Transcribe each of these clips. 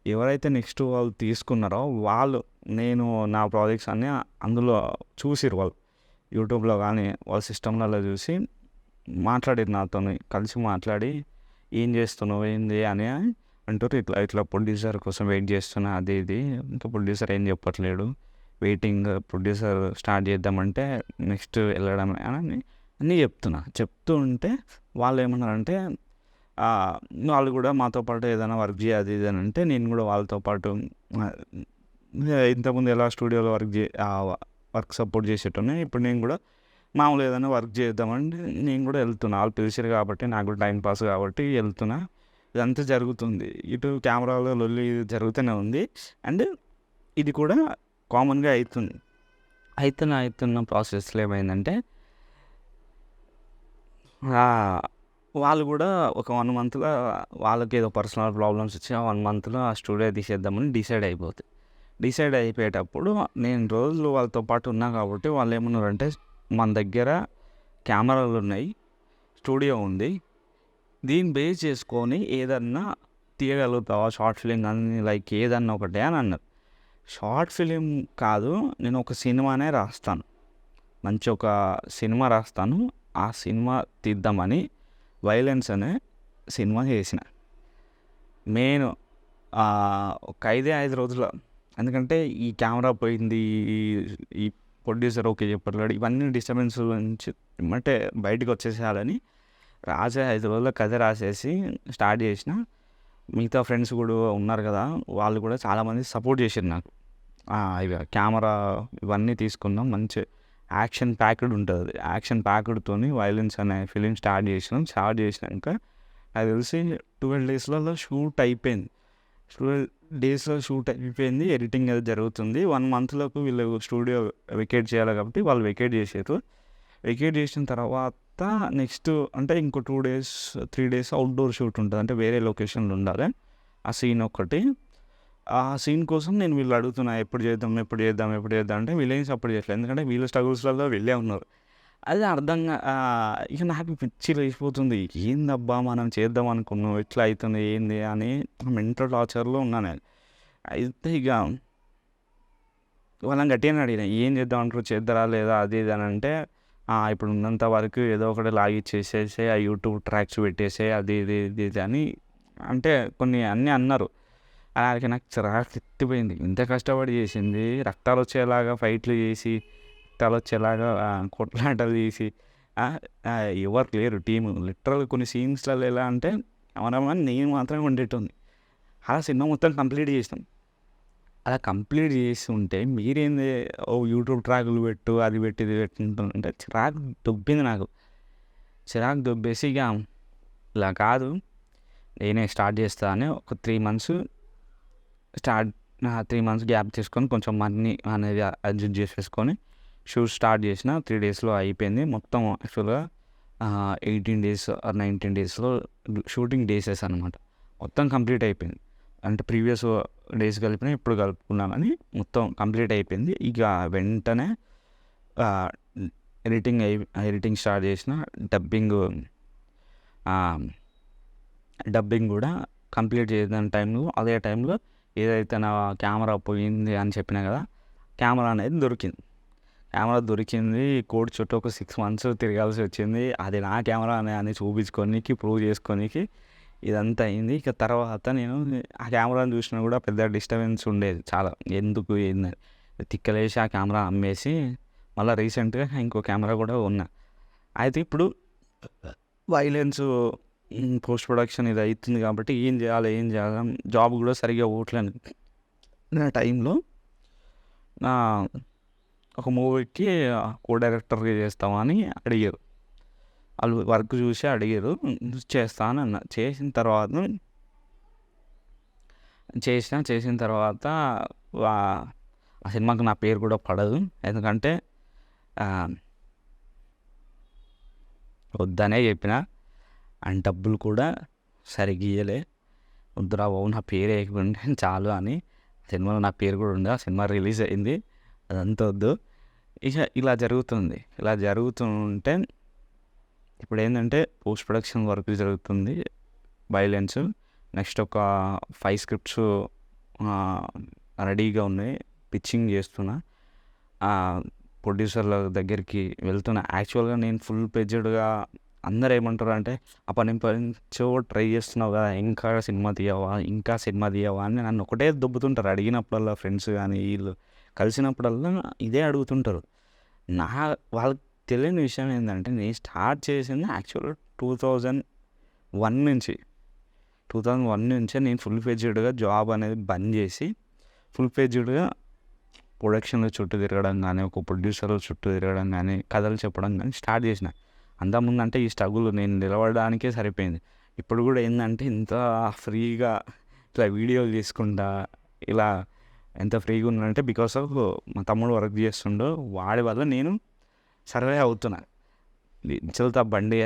ఎవరైతే నెక్స్ట్ వాళ్ళు తీసుకున్నారో వాళ్ళు నేను నా ప్రాజెక్ట్స్ అన్నీ అందులో చూసిర్రు వాళ్ళు. యూట్యూబ్‌లో గానీ, వాళ్ళ సిస్టమ్‌లలో చూసి మాట్లాడిర్రు నాతోని. కలిసి మాట్లాడి, "ఏం చేస్తున్నావు? ఏంది?" అని అంటుర్రు. ఇట్లా ఇట్లా ప్రొడ్యూసర్ కోసం వెయిట్ చేస్తున్నా అది ఇది. ఇంకా ప్రొడ్యూసర్ ఏం చెప్పట్లేడు. వెయిటింగ్ ప్రొడ్యూసర్ స్టార్ట్ చేద్దామంటే నెక్స్ట్ వెళ్ళడమే అని అన్నీ చెప్తున్నా. చెప్తూ ఉంటే వాళ్ళేమన్నారంటే వాళ్ళు కూడా మాతో పాటు ఏదైనా వర్క్ చేయి అది ఇది అని అంటే నేను కూడా వాళ్ళతో పాటు ఇంతకుముందు ఎలా స్టూడియోలో వర్క్ సపోర్ట్ చేసేటోనే ఇప్పుడు నేను కూడా మామూలుగా ఏదైనా వర్క్ చేద్దామంటే నేను కూడా వెళ్తున్నా. వాళ్ళు పిలిచారు కాబట్టి నాకు కూడా టైం పాస్ కాబట్టి వెళ్తున్నా. ఇదంతా జరుగుతుంది. ఇటు కెమెరాలో లొల్లి జరుగుతూనే ఉంది. అండ్ ఇది కూడా కామన్గా అవుతుంది. అవుతున్న ప్రాసెస్లో ఏమైందంటే వాళ్ళు కూడా ఒక 1 మంత్‌లో వాళ్ళకి ఏదో పర్సనల్ ప్రాబ్లమ్స్ వచ్చి ఆ 1 మంత్‌లో ఆ స్టూడియో తీసేద్దామని డిసైడ్ అయిపోయేటప్పుడు నేను రోజులు వాళ్ళతో పాటు ఉన్నా కాబట్టి వాళ్ళు ఏమన్నారంటే మన దగ్గర కెమెరాలు ఉన్నాయి, స్టూడియో ఉంది, దీన్ని బేస్ చేసుకొని ఏదన్నా తీయగలుగుతావా షార్ట్ ఫిలిం కానీ లైక్ ఏదన్నా ఒకటే అని అన్నారు. షార్ట్ ఫిలిం కాదు, నేను ఒక సినిమానే రాస్తాను, మంచి ఒక సినిమా రాస్తాను, ఆ సినిమా తీద్దామని వైలెన్స్ అనే సినిమా చేసిన. నేను ఒక 5 రోజుల, ఎందుకంటే ఈ కెమెరా పోయింది, ఈ ప్రొడ్యూసర్ ఓకే చెప్పట్లేడు, ఇవన్నీ డిస్టర్బెన్స్ నుంచి అంటే బయటకు వచ్చేసేయాలని 5 రోజుల కథ రాసేసి స్టార్ట్ చేసిన. మిగతా ఫ్రెండ్స్ కూడా ఉన్నారు కదా, వాళ్ళు కూడా చాలామంది సపోర్ట్ చేశారు నాకు. ఇవి కెమెరా ఇవన్నీ తీసుకున్నాం, మంచి యాక్షన్ ప్యాక్డ్ ఉంటుంది. యాక్షన్ ప్యాక్డ్తోని వైలెన్స్ అనే ఫిలిం స్టార్ట్ చేసినాక నాకు తెలిసి 12 డేస్లలో షూట్ అయిపోయింది. 12 డేస్లో షూట్ అయిపోయింది, ఎడిటింగ్ అది జరుగుతుంది. 1 మంత్లోకి వీళ్ళు స్టూడియో వెకేట్ చేయాలి కాబట్టి వాళ్ళు వెకేట్ చేసారు. వెకేట్ చేసిన తర్వాత నెక్స్ట్ అంటే ఇంకో 2 డేస్ 3 డేస్ అవుట్డోర్ షూట్ ఉంటుంది, అంటే వేరే లొకేషన్లో ఉండాలి. ఆ సీన్ ఒకటి, ఆ సీన్ కోసం నేను వీళ్ళు అడుగుతున్నా ఎప్పుడు చేద్దాం అంటే వీళ్ళేం సపోర్ట్ చేయట్లేదు, ఎందుకంటే వీళ్ళు స్ట్రగుల్స్లలో వెళ్ళే ఉన్నారు. అది అర్థంగా ఇక నాకు పిచ్చి లేచిపోతుంది. ఏందబ్బా మనం చేద్దాం అనుకున్నాం, ఎట్లా అవుతుంది ఏంది అని మెంటల్ టార్చర్లో ఉన్నాను నేను. అయితే ఇక వాళ్ళని గట్టిగానే అడిగిన, ఏం చేద్దాం అనుకో, చేద్దరా లేదా అది ఇది అని అంటే ఇప్పుడు ఉన్నంత వరకు ఏదో ఒకటి లాగిచ్చేసేసి ఆ యూట్యూబ్ ట్రాక్స్ పెట్టేసే అది ఇది ఇది అని అంటే కొన్ని అన్నీ అన్నారు. అలాగే నాకు చిరాకు ఎత్తిపోయింది. ఇంత కష్టపడి చేసింది, రక్తాలు వచ్చేలాగా ఫైట్లు చేసి, రక్తాలు వచ్చేలాగా కొట్లాటలు చేసి ఎవరు లేరు టీము. లిటరల్ కొన్ని సీన్స్లలో ఎలా అంటే కెమెరామెన్ నేను మాత్రమే ఉండేటోంది. అలా సినిమా మొత్తం కంప్లీట్ చేసినాం. అలా కంప్లీట్ చేసి ఉంటే మీరేంది యూట్యూబ్ ట్రాకులు పెట్టు, అది పెట్టి ఇది పెట్టుకుంటుంటే చిరాకు దొబ్బింది నాకు. చిరాకు దొబ్బేసి ఇక ఇలా కాదు, నేనే స్టార్ట్ చేస్తా అని ఒక 3 మంత్స్ 3 మంత్స్ గ్యాప్ తీసుకొని కొంచెం మనీ అనేది అడ్జస్ట్ చేసేసుకొని షూట్ స్టార్ట్ చేసిన. 3 డేస్లో అయిపోయింది మొత్తం. యాక్చువల్గా 18 డేస్ ఆర్ 19 డేస్లో షూటింగ్ డేసెస్ అనమాట. మొత్తం కంప్లీట్ అయిపోయింది. అంటే ప్రీవియస్ డేస్ కలిపిన ఇప్పుడు కలుపుకున్నామని మొత్తం కంప్లీట్ అయిపోయింది. ఇక వెంటనే ఎడిటింగ్ స్టార్ట్ చేసిన. డబ్బింగ్ కూడా కంప్లీట్ చేసిన టైంలో, అదే టైంలో ఏదైతే నా కెమెరా పోయింది అని చెప్పినా కదా, కెమెరా అనేది దొరికింది. కోడ్ చుట్టూ ఒక 6 మంత్స్ తిరగాల్సి వచ్చింది. అది నా కెమెరా అని చూపించుకోనికి, ప్రూవ్ చేసుకోనికి ఇదంతా అయింది. ఇక తర్వాత నేను ఆ కెమెరాని చూసినా కూడా పెద్ద డిస్టర్బెన్స్ ఉండేది చాలా. ఎందుకు ఏందని తిక్కలేసి ఆ కెమెరా అమ్మేసి మళ్ళీ రీసెంట్గా ఇంకో కెమెరా కూడా ఉన్నా. అయితే ఇప్పుడు వైలెన్స్ పోస్ట్ ప్రొడక్షన్ ఇది అవుతుంది కాబట్టి ఏం చేయాలి జాబ్ కూడా సరిగ్గా పోవట్లేదు. నా టైంలో ఒక మూవీకి కో డైరెక్టర్గా చేస్తామని అడిగారు. వాళ్ళు వర్క్ చూసి అడిగారు, చేస్తాను అన్న. చేసిన తర్వాత ఆ సినిమాకి నా పేరు కూడా పడదు, ఎందుకంటే వద్దనే చెప్పిన. అండ్ డబ్బులు కూడా సరిగ్గా ఇయ్యలే. వద్దురా బాబు నా పేరు వేయకుంటే చాలు అని. సినిమాలో నా పేరు కూడా ఉంది, ఆ సినిమా రిలీజ్ అయింది, అదంతా వద్దు. ఇక ఇలా జరుగుతుంటే ఇప్పుడు ఏంటంటే పోస్ట్ ప్రొడక్షన్ వర్క్ జరుగుతుంది, వైలెన్స్. నెక్స్ట్ ఒక 5 స్క్రిప్ట్స్ రెడీగా ఉన్నాయి, పిచ్చింగ్ చేస్తున్నా, ప్రొడ్యూసర్ల దగ్గరికి వెళ్తున్నా. యాక్చువల్గా నేను ఫుల్ పేజ్డ్గా అందరు ఏమంటారు అంటే అప్పటినుంచో ట్రై చేస్తున్నావు కదా, ఇంకా సినిమా తీయవా అని నన్ను ఒకటే దొబ్బుతుంటారు. అడిగినప్పుడల్లా ఫ్రెండ్స్ కానీ వీళ్ళు కలిసినప్పుడల్లా ఇదే అడుగుతుంటారు. వాళ్ళకి తెలియని విషయం ఏంటంటే నేను స్టార్ట్ చేసింది యాక్చువల్గా 2001 నుంచే నేను ఫుల్ పేజ్డ్గా జాబ్ అనేది బంద్ చేసి ఫుల్ పేజ్డ్గా ప్రొడక్షన్లో చుట్టూ తిరగడం కానీ, ఒక ప్రొడ్యూసర్ల చుట్టూ తిరగడం కానీ, కథలు చెప్పడం కానీ స్టార్ట్ చేసిన. అంతకుముందు అంటే ఈ స్ట్రగుల్ నేను నిలబడడానికే సరిపోయింది. ఇప్పుడు కూడా ఏంటంటే ఇంత ఫ్రీగా ఇట్లా వీడియోలు తీసుకుంటా ఇలా ఎంత ఫ్రీగా ఉన్నానంటే బికాస్ ఆఫ్ మా తమ్ముడు వర్క్ చేస్తుండో వాడి వల్ల నేను సర్వే అవుతున్నా. చల్తా బండి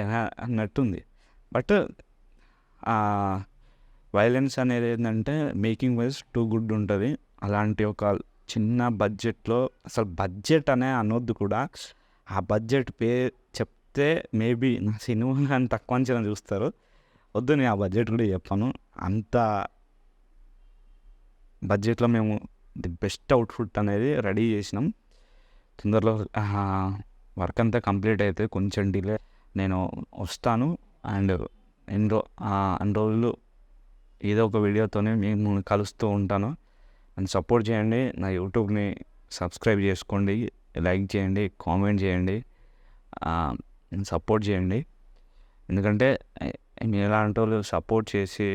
అన్నట్టుంది. బట్ వైలెన్స్ అనేది ఏంటంటే మేకింగ్ వైజ్ టూ గుడ్ ఉంటుంది. అలాంటి ఒక చిన్న బడ్జెట్లో, అసలు బడ్జెట్ అనే అనొద్దు కూడా, ఆ బడ్జెట్ చెప్తే మేబీ నా సినిమా అని తక్కువ అంచనా చూస్తారు. వద్దు, నేను ఆ బడ్జెట్ కూడా చెప్పాను. అంత బడ్జెట్లో మేము ది బెస్ట్ అవుట్పుట్ అనేది రెడీ చేసినాం. తొందరలో వర్క్ అంతా కంప్లీట్ అయితే కొంచెం డిలే నేను వస్తాను. అండ్ అన్ని రోజులు ఏదో ఒక వీడియోతోనే మేము కలుస్తూ ఉంటాను. అండ్ సపోర్ట్ చేయండి. నా యూట్యూబ్ని సబ్స్క్రైబ్ చేసుకోండి, లైక్ చేయండి, కామెంట్ చేయండి, సపోర్ట్ చేయండి. ఎందుకంటే మీరు ఎలాంటి వాళ్ళు సపోర్ట్ చేసి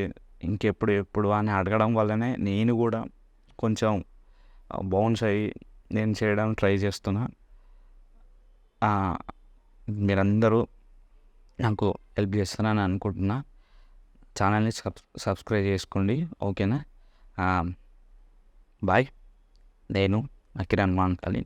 ఎప్పుడు అని అడగడం వల్లనే నేను కూడా కొంచెం బౌన్స్ అయ్యి నేను చేయడం ట్రై చేస్తున్నా. మీరందరూ నాకు హెల్ప్ చేస్తారని అనుకుంటున్నా. ఛానల్ని సబ్స్క్రైబ్ చేసుకోండి, ఓకేనా? బాయ్. నేను అకిరణ్ మాన్కాలి.